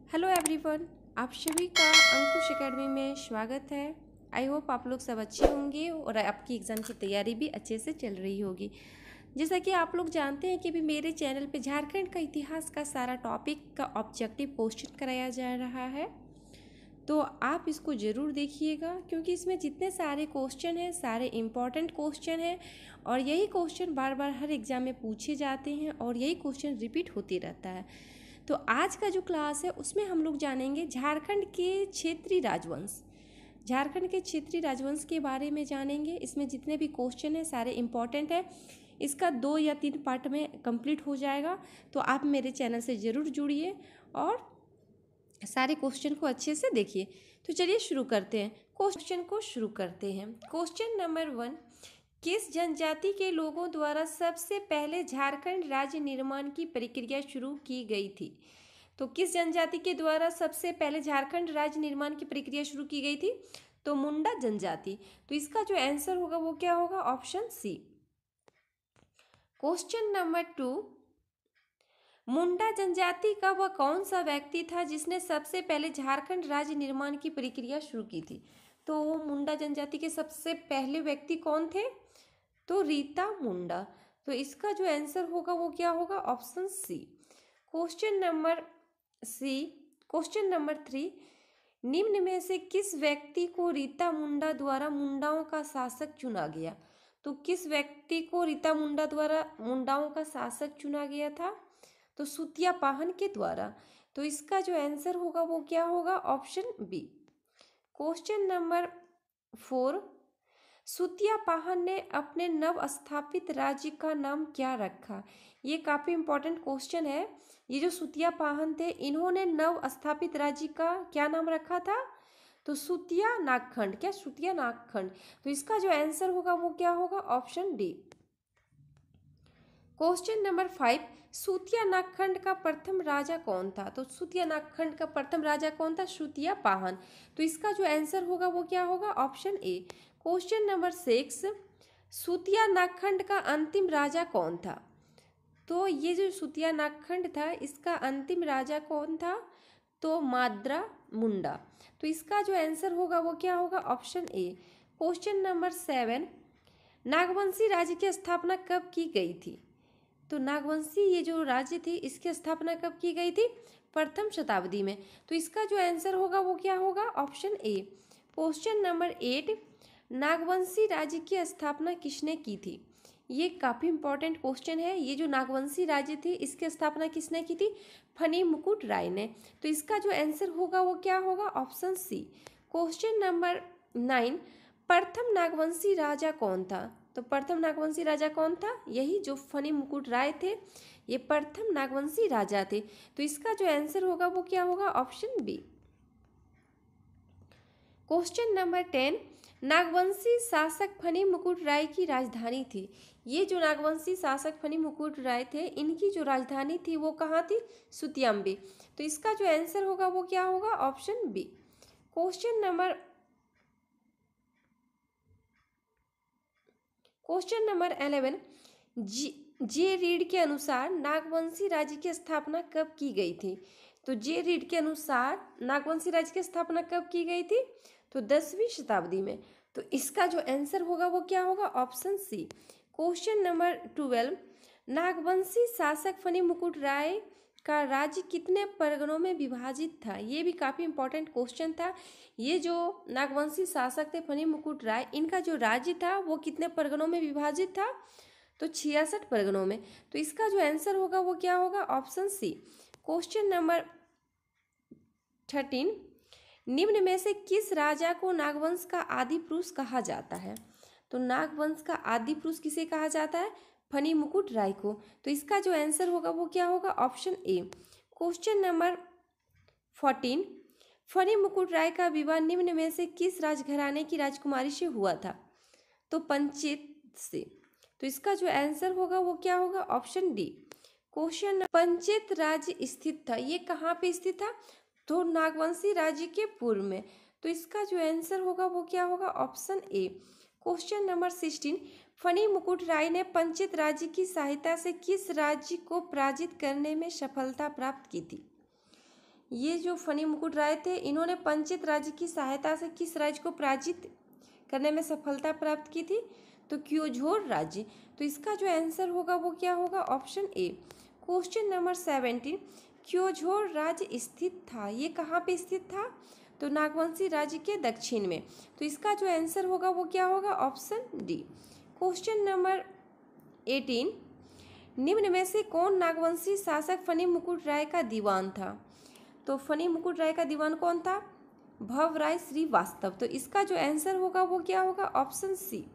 Hello everyone, आप सभी का अंकुश एकेडमी में स्वागत है। आई होप आप लोग सब अच्छे होंगे और आपकी एग्ज़ाम की तैयारी भी अच्छे से चल रही होगी। जैसा कि आप लोग जानते हैं कि अभी मेरे चैनल पे झारखंड का इतिहास का सारा टॉपिक का ऑब्जेक्टिव क्वेश्चन कराया जा रहा है, तो आप इसको ज़रूर देखिएगा क्योंकि इसमें जितने सारे क्वेश्चन हैं सारे इम्पॉर्टेंट क्वेश्चन हैं और यही क्वेश्चन बार बार हर एग्ज़ाम में पूछे जाते हैं और यही क्वेश्चन रिपीट होते रहता है। तो आज का जो क्लास है उसमें हम लोग जानेंगे झारखंड के क्षेत्रीय राजवंश। झारखंड के क्षेत्रीय राजवंश के बारे में जानेंगे। इसमें जितने भी क्वेश्चन हैं सारे इम्पॉर्टेंट है। इसका 2 या 3 पार्ट में कंप्लीट हो जाएगा, तो आप मेरे चैनल से ज़रूर जुड़िए और सारे क्वेश्चन को अच्छे से देखिए। तो चलिए शुरू करते हैं, क्वेश्चन को शुरू करते हैं। क्वेश्चन नंबर 1, किस जनजाति के लोगों द्वारा सबसे पहले झारखंड राज्य निर्माण की प्रक्रिया शुरू की गई थी? तो किस जनजाति के द्वारा सबसे पहले झारखंड राज्य निर्माण की प्रक्रिया शुरू की गई थी? तो मुंडा जनजाति। तो इसका जो आंसर होगा वो क्या होगा? Option C. Question number 2, Munda जनजाति का वह कौन सा व्यक्ति था जिसने सबसे पहले झारखंड राज्य निर्माण की प्रक्रिया शुरू की थी? तो वो मुंडा जनजाति के सबसे पहले व्यक्ति कौन थे? तो रीता मुंडा। तो इसका जो आंसर होगा वो क्या होगा? Option C. क्वेश्चन नंबर 3, निम्न में से किस व्यक्ति को रीता मुंडा द्वारा मुंडाओं का शासक चुना गया? तो किस व्यक्ति को रीता मुंडा द्वारा मुंडाओं का शासक चुना गया था? तो सुतिया पाहन के द्वारा। तो इसका जो आंसर होगा वो क्या होगा? Option B. Question number 4, Sutiya Pahan ने अपने नव स्थापित राज्य का नाम क्या रखा? ये काफ़ी इंपॉर्टेंट क्वेश्चन है। ये जो सुतिया पाहन थे इन्होंने नव स्थापित राज्य का क्या नाम रखा था? तो सुतिया नागखंड। क्या? सुतिया नागखंड। तो इसका जो आंसर होगा वो क्या होगा? Option D. क्वेश्चन नंबर 5, सुतिया नागखंड का प्रथम राजा कौन था? तो सुतिया नागखंड का प्रथम राजा कौन था? सुतिया पाहन। तो इसका जो आंसर होगा वो क्या होगा? Option A. क्वेश्चन नंबर 6, सुतिया नागखंड का अंतिम राजा कौन था? तो ये जो सुतिया नागखंड था इसका अंतिम राजा कौन था? तो माद्रा मुंडा। तो इसका जो आंसर होगा वो क्या होगा? Option A. Question number 7, Nagvanshi राज्य की स्थापना कब की गई थी? तो नागवंशी ये जो राज्य थी इसकी स्थापना कब की गई थी? प्रथम शताब्दी में। तो इसका जो आंसर होगा वो क्या होगा? Option A. Question number 8, Nagvanshi राज्य की स्थापना किसने की थी? ये काफ़ी इंपॉर्टेंट क्वेश्चन है। ये जो नागवंशी राज्य थी इसकी स्थापना किसने की थी? फनी मुकुट राय ने। तो इसका जो आंसर होगा वो क्या होगा? Option C. क्वेश्चन नंबर 9, प्रथम नागवंशी राजा कौन था? तो प्रथम नागवंशी राजा कौन था? यही जो फनी मुकुट राय थे, ये प्रथम नागवंशी राजा थे। तो इसका जो आंसर होगा वो क्या होगा? Option B. Question number 10, Nagvanshi शासक फनी मुकुट राय की राजधानी थी। ये जो नागवंशी शासक फनी मुकुट राय थे इनकी जो राजधानी थी वो कहाँ थी? सुतियाम्बी। तो इसका जो आंसर होगा वो क्या होगा? Option B. Question number 11, J Reid के अनुसार नागवंशी राज्य की स्थापना कब की गई थी? तो जे रीड के अनुसार नागवंशी राज्य की स्थापना कब की गई थी? तो 10वीं शताब्दी में। तो इसका जो आंसर होगा वो क्या होगा? Option C. Question number 12, Nagvanshi शासक फनी मुकुट राय का राज्य कितने परगनों में विभाजित था? ये भी काफ़ी इंपॉर्टेंट क्वेश्चन था। ये जो नागवंशी शासक थे फनी मुकुट राय, इनका जो राज्य था वो कितने परगनों में विभाजित था? तो 66 परगनों में। तो इसका जो आंसर होगा वो क्या होगा? Option C. क्वेश्चन नंबर 13, निम्न में से किस राजा को नागवंश का आदि पुरुष कहा जाता है? तो नागवंश का आदि पुरुष किसे कहा जाता है? फनी मुकुट राय को। तो इसका जो आंसर होगा वो क्या होगा? Option A. Question number 14, funny मुकुट राय का विवाह निम्न में से किस राजघराने की राजकुमारी से हुआ था? तो पंचेत से। तो इसका जो आंसर होगा वो क्या होगा? Option D. क्वेश्चन, पंचेत राज्य स्थित था, ये कहाँ पे स्थित था? तो नागवंशी राज्य के पूर्व में। तो इसका जो आंसर होगा वो क्या होगा? Option A. Question number 16, funny मुकुट राय ने पंचेत राज्य की सहायता से किस राज्य को पराजित करने में सफलता प्राप्त की थी? ये जो फनी मुकुट राय थे, इन्होंने पंचित राज्य की सहायता से किस राज्य को पराजित करने में सफलता प्राप्त की थी? तो क्योझोर राज्य। तो इसका जो आंसर होगा वो क्या होगा? Option A. क्वेश्चन नंबर 17, क्योझोर राज्य स्थित था, ये कहाँ पे स्थित था? तो नागवंशी राज्य के दक्षिण में। तो इसका जो आंसर होगा वो क्या होगा? Option D. क्वेश्चन नंबर 18, निम्न में से कौन नागवंशी शासक फनी मुकुट राय का दीवान था? तो फनी मुकुट राय का दीवान कौन था? भवराय श्रीवास्तव। तो इसका जो आंसर होगा वो क्या होगा? Option C.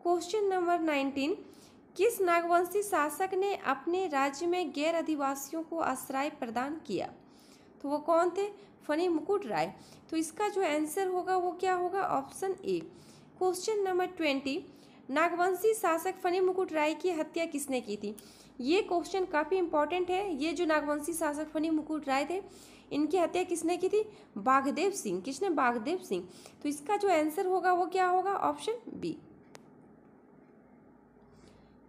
क्वेश्चन नंबर 19, किस नागवंशी शासक ने अपने राज्य में गैर आदिवासियों को आश्रय प्रदान किया? तो वो कौन थे? फनी मुकुट राय। तो इसका जो आंसर होगा वो क्या होगा? Option A. Question number 20, Nagvanshi शासक फनी मुकुट राय की हत्या किसने की थी? ये क्वेश्चन काफ़ी इंपॉर्टेंट है। ये जो नागवंशी शासक फनी मुकुट राय थे, इनकी हत्या किसने की थी? बाघदेव सिंह। किसने? बाघदेव सिंह। तो इसका जो आंसर होगा वो क्या होगा? Option B.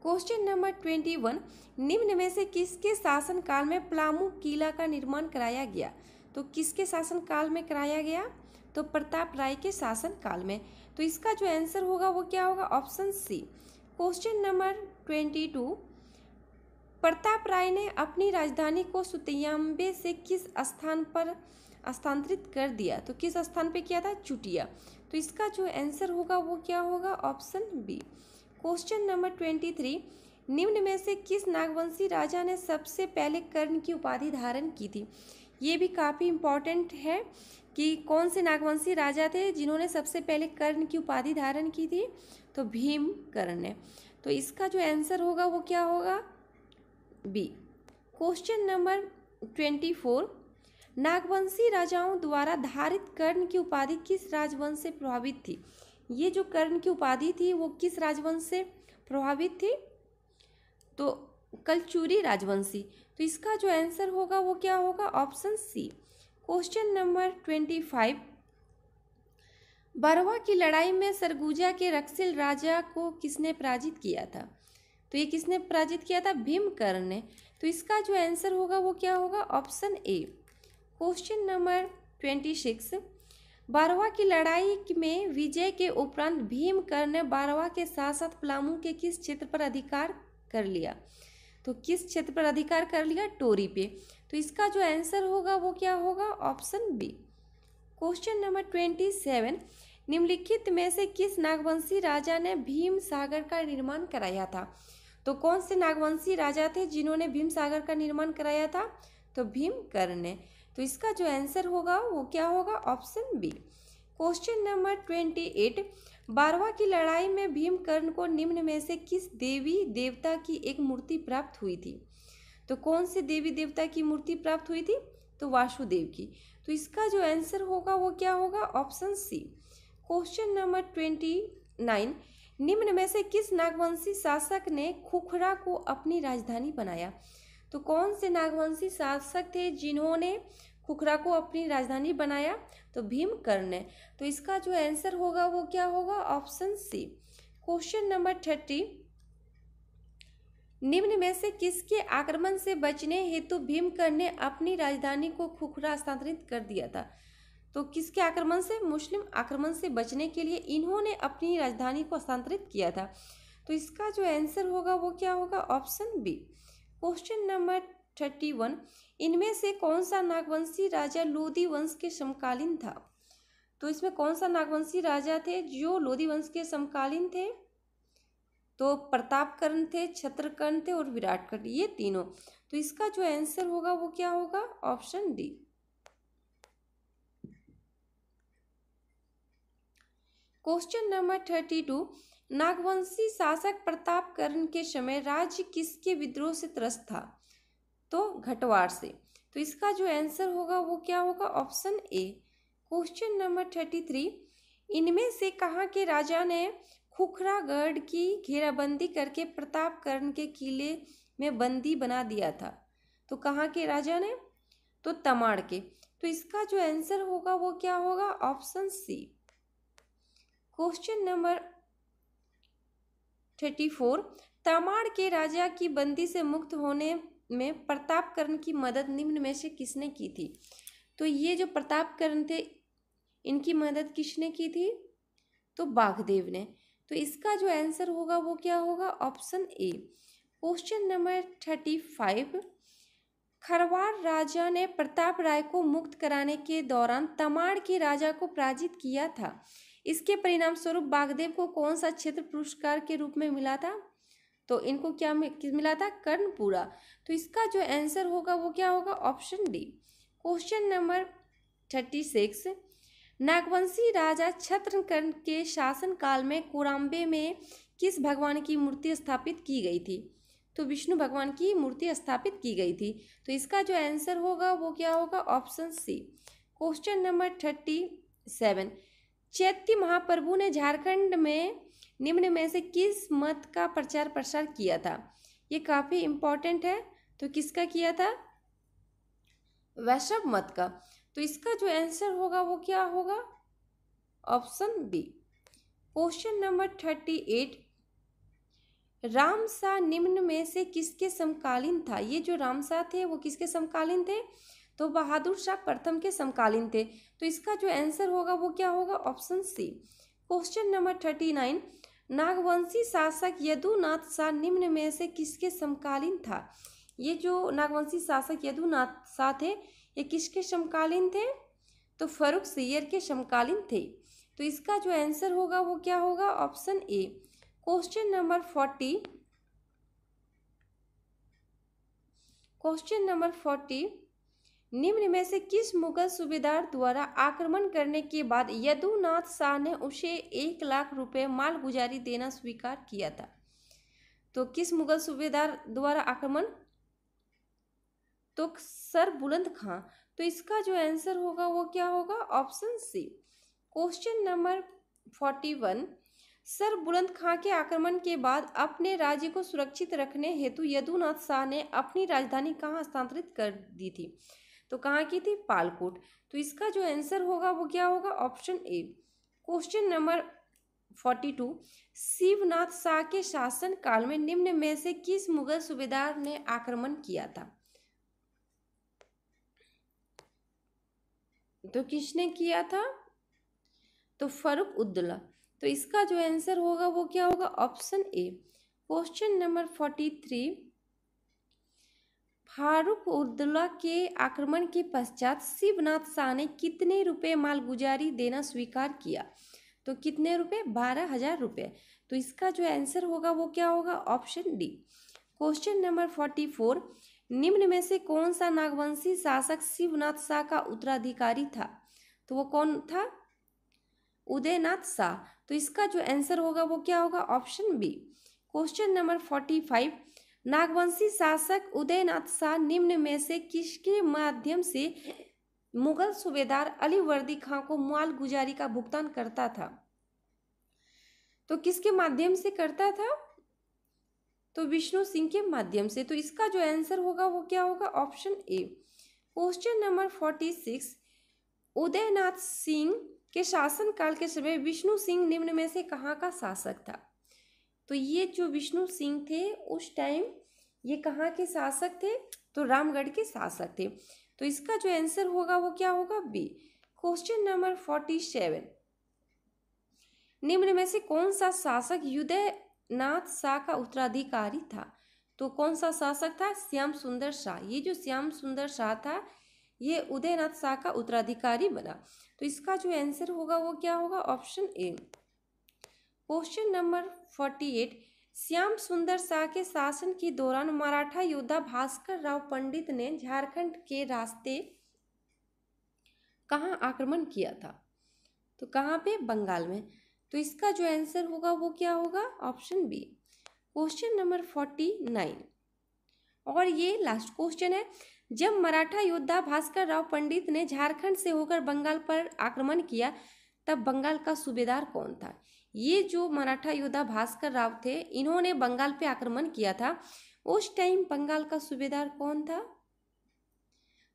क्वेश्चन नंबर 21, निम्न में से किसके शासन काल में पलामू किला का निर्माण कराया गया? तो किसके शासन काल में कराया गया? तो प्रताप राय के शासन काल में। तो इसका जो आंसर होगा वो क्या होगा? Option C. Question number 22, Pratap Rai ने अपनी राजधानी को सुतियांबे से किस स्थान पर स्थानांतरित कर दिया? तो किस स्थान पे किया था? चुटिया। तो इसका जो आंसर होगा वो क्या होगा? Option B. क्वेश्चन नंबर 23, निम्न में से किस नागवंशी राजा ने सबसे पहले कर्ण की उपाधि धारण की थी? ये भी काफ़ी इम्पॉर्टेंट है कि कौन से नागवंशी राजा थे जिन्होंने सबसे पहले कर्ण की उपाधि धारण की थी? तो भीम कर्ण ने। तो इसका जो आंसर होगा वो क्या होगा? बी। क्वेश्चन नंबर 24, नागवंशी राजाओं द्वारा धारित कर्ण की उपाधि किस राजवंश से प्रभावित थी? ये जो कर्ण की उपाधि थी वो किस राजवंश से प्रभावित थी? तो कलचुरी राजवंशी। तो इसका जो आंसर होगा वो क्या होगा? Option C. Question number 25, Barwa की लड़ाई में सरगुजा के रक्षिल राजा को किसने पराजित किया था? तो ये किसने पराजित किया था? भीमकर्ण ने। तो इसका जो आंसर होगा वो क्या होगा? Option A. क्वेश्चन नंबर 26, बारवा की लड़ाई में विजय के उपरांत भीमकर्ण ने बारवा के साथ साथ पलामू के किस क्षेत्र पर अधिकार कर लिया? तो किस क्षेत्र पर अधिकार कर लिया? टोरी पे। तो इसका जो आंसर होगा वो क्या होगा? Option B. क्वेश्चन नंबर 27, निम्नलिखित में से किस नागवंशी राजा ने भीम सागर का निर्माण कराया था? तो कौन से नागवंशी राजा थे जिन्होंने भीम सागर का निर्माण कराया था? तो भीमकर्ण ने। तो इसका जो आंसर होगा वो क्या होगा? Option B. क्वेश्चन नंबर 28, बारवा की लड़ाई में भीमकर्ण को निम्न में से किस देवी देवता की एक मूर्ति प्राप्त हुई थी? तो कौन से देवी देवता की मूर्ति प्राप्त हुई थी? तो वासुदेव की। तो इसका जो आंसर होगा वो क्या होगा? Option C. क्वेश्चन नंबर 29, निम्न में से किस नागवंशी शासक ने खुखरा को अपनी राजधानी बनाया? तो कौन से नागवंशी शासक थे जिन्होंने खुखरा को अपनी राजधानी बनाया? तो भीमकर्ण ने। तो इसका जो आंसर होगा वो क्या होगा? Option C. क्वेश्चन नंबर 30, निम्न में से किसके आक्रमण से बचने हेतु भीमकर्ण ने अपनी राजधानी को खुखरा स्थानांतरित कर दिया था? तो किसके आक्रमण से? मुस्लिम आक्रमण से बचने के लिए इन्होंने अपनी राजधानी को स्थानांतरित किया था। तो इसका जो आंसर होगा वो क्या होगा? Option B. क्वेश्चन नंबर 31, इनमें से कौन सा नागवंशी राजा लोधी वंश के समकालीन था? तो इसमें कौन सा नागवंशी राजा थे जो लोधी वंश के समकालीन थे? तो प्रतापकर्ण थे, छत्रकर्ण थे और विराटकर्ण, ये तीनों। तो इसका जो आंसर होगा वो क्या होगा? Option D. Question number 32, Nagvanshi शासक प्रतापकर्ण के समय राज्य किसके विद्रोह से त्रस्त था? तो घटवार से। तो इसका जो आंसर होगा वो क्या होगा? Option A. क्वेश्चन नंबर 33, इनमें से कहाँ के राजा ने खुखरागढ़ की घेराबंदी करके प्रतापकर्ण के किले में बंदी बना दिया था? तो कहाँ के राजा ने? तो तमाड़ के। तो इसका जो आंसर होगा वो क्या होगा? Option C. Question number 34, Tamar के राजा की बंदी से मुक्त होने में प्रतापकर्ण की मदद निम्न में से किसने की थी? तो ये जो प्रतापकरण थे इनकी मदद किसने की थी? तो बाघदेव ने। तो इसका जो आंसर होगा वो क्या होगा? Option A. Question number 35। Kharwar राजा ने प्रताप राय को मुक्त कराने के दौरान तमाड़ के राजा को पराजित किया था। इसके परिणाम स्वरूप बाघदेव को कौन सा क्षेत्र पुरस्कार के रूप में मिला था? तो इनको क्या मिला था? कर्णपुरा। तो इसका जो आंसर होगा वो क्या होगा? Option D. Question number 36। Nagvanshi राजा छत्रकर्ण के शासनकाल में कोराम्बे में किस भगवान की मूर्ति स्थापित की गई थी? तो विष्णु भगवान की मूर्ति स्थापित की गई थी। तो इसका जो आंसर होगा वो क्या होगा? Option C. Question number 37। Chaitanya महाप्रभु ने झारखंड में निम्न में से किस मत का प्रचार प्रसार किया था? ये काफी इंपॉर्टेंट है। तो किसका किया था? वैष्णव मत का। तो इसका जो आंसर होगा वो क्या होगा? Option B. Question number 38। Ramshah निम्न में से किसके समकालीन था? ये जो रामशाह थे वो किसके समकालीन थे? तो बहादुर शाह प्रथम के समकालीन थे। तो इसका जो आंसर होगा वो क्या होगा? Option C. Question number 39। Nagvanshi शासक यदुनाथ शाह निम्न में से किसके समकालीन था? ये जो नागवंशी शासक यदुनाथ शाह थे ये किसके समकालीन थे? तो फर्रुख सियर के समकालीन थे। तो इसका जो आंसर होगा वो क्या होगा? Option A. Question number 40। Question number 40। निम्न में से किस मुगल सूबेदार द्वारा आक्रमण करने के बाद यदुनाथ शाह ने उसे 1 लाख रुपए मालगुजारी देना स्वीकार किया था? तो किस मुगल सूबेदार द्वारा आक्रमण? तो सर बुलंद खां। तो इसका जो आंसर होगा वो क्या होगा? Option C. Question number 41। Sarbuland Khan के आक्रमण के बाद अपने राज्य को सुरक्षित रखने हेतु यदुनाथ शाह ने अपनी राजधानी कहाँ स्थानांतरित कर दी थी? तो कहाँ की थी? पालकोट। तो इसका जो आंसर होगा वो क्या होगा? Option A. Question number 42। Shivnath Shah के शासन काल में निम्न में से किस मुगल सूबेदार ने आक्रमण किया था? तो किसने किया था? तो फर्रुख उद्दौला। तो इसका जो आंसर होगा वो क्या होगा? Option A. Question number 43। Farooq ud-Daula के आक्रमण के पश्चात शिवनाथ शाह ने कितने रुपए मालगुजारी देना स्वीकार किया? तो कितने रुपए? 12,000 रुपये। तो इसका जो आंसर होगा वो क्या होगा? Option D. Question number 44। निम्न में से कौन सा नागवंशी शासक शिवनाथ शाह का उत्तराधिकारी था? तो वो कौन था? उदयनाथ शाह। तो इसका जो आंसर होगा वो क्या होगा? Option B. Question number 45। Nagvanshi शासक उदयनाथ शाह निम्न में से किसके माध्यम से मुगल सूबेदार अलीवर्दी खां को मालगुजारी का भुगतान करता था? तो किसके माध्यम से करता था? तो विष्णु सिंह के माध्यम से। तो इसका जो आंसर होगा वो क्या होगा? Option A. Question number 46। Udaynath Singh के शासनकाल के समय विष्णु सिंह निम्न में से कहाँ का शासक था? तो ये जो विष्णु सिंह थे उस टाइम ये कहाँ के शासक थे? तो रामगढ़ के शासक थे। तो इसका जो आंसर होगा वो क्या होगा? बी। Question number 47। निम्न में से कौन सा शासक उदयनाथ शाह का उत्तराधिकारी था? तो कौन सा शासक था? श्याम सुंदर शाह। ये जो श्याम सुंदर शाह था ये उदयनाथ शाह का उत्तराधिकारी बना। तो इसका जो आंसर होगा वो क्या होगा? Option A. Question number 48। Shyam सुंदर शाह के शासन के दौरान मराठा योद्धा भास्कर राव पंडित ने झारखंड के रास्ते कहाँ आक्रमण किया था? तो कहाँ पे? बंगाल में। तो इसका जो आंसर होगा वो क्या होगा? Option B. क्वेश्चन नंबर 49 और ये लास्ट क्वेश्चन है। जब मराठा योद्धा भास्कर राव पंडित ने झारखंड से होकर बंगाल पर आक्रमण किया तब बंगाल का सूबेदार कौन था? ये जो मराठा योद्धा भास्कर राव थे इन्होंने बंगाल पे आक्रमण किया था। उस टाइम बंगाल का सूबेदार कौन था?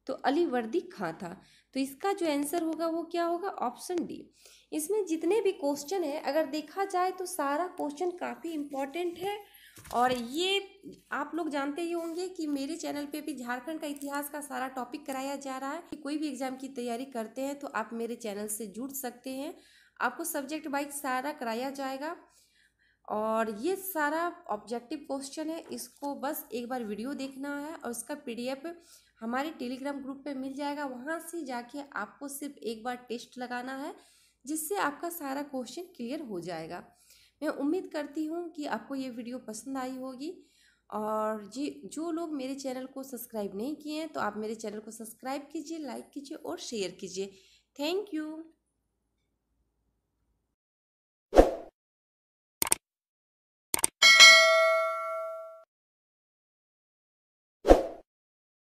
तो अलीवर्दी खां था। तो इसका जो आंसर होगा वो क्या होगा? Option D. इसमें जितने भी क्वेश्चन है अगर देखा जाए तो सारा क्वेश्चन काफ़ी इम्पोर्टेंट है और ये आप लोग जानते ही होंगे कि मेरे चैनल पे भी झारखंड का इतिहास का सारा टॉपिक कराया जा रहा है। कि कोई भी एग्जाम की तैयारी करते हैं तो आप मेरे चैनल से जुड़ सकते हैं। आपको सब्जेक्ट वाइज सारा कराया जाएगा और ये सारा ऑब्जेक्टिव क्वेश्चन है, इसको बस एक बार वीडियो देखना है और उसका पीडीएफ हमारे टेलीग्राम ग्रुप पे मिल जाएगा। वहाँ से जाके आपको सिर्फ एक बार टेस्ट लगाना है, जिससे आपका सारा क्वेश्चन क्लियर हो जाएगा। मैं उम्मीद करती हूँ कि आपको ये वीडियो पसंद आई होगी। और जी, जो लोग मेरे चैनल को सब्सक्राइब नहीं किए हैं तो आप मेरे चैनल को सब्सक्राइब कीजिए, लाइक कीजिए और शेयर कीजिए। Thank you.